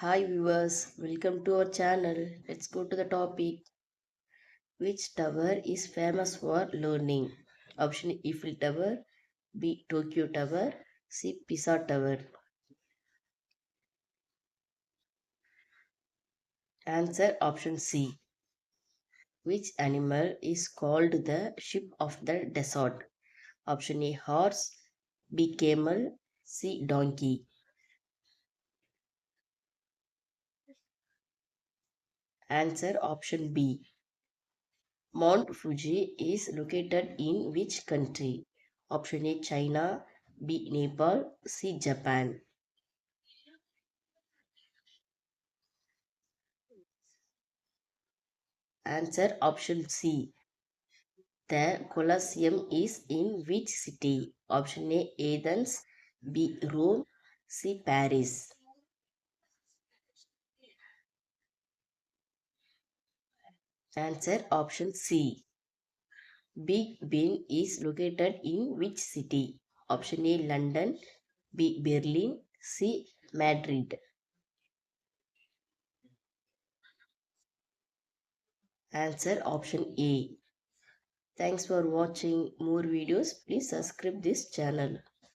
Hi viewers, welcome to our channel. Let's go to the topic. Which tower is famous for learning? Option A, Eiffel Tower, B Tokyo Tower, C Pisa Tower. Answer option C. Which animal is called the ship of the desert? Option A horse, B camel, C donkey. Answer option B. Mount Fuji is located in which country? Option A China, B Nepal, C Japan. Answer option C. The Colosseum is in which city? Option A Athens, B Rome, C Paris. Answer option C. Big Ben is located in which city? Option A London, B Berlin, C Madrid. Answer option A. Thanks for watching more videos. Please subscribe this channel.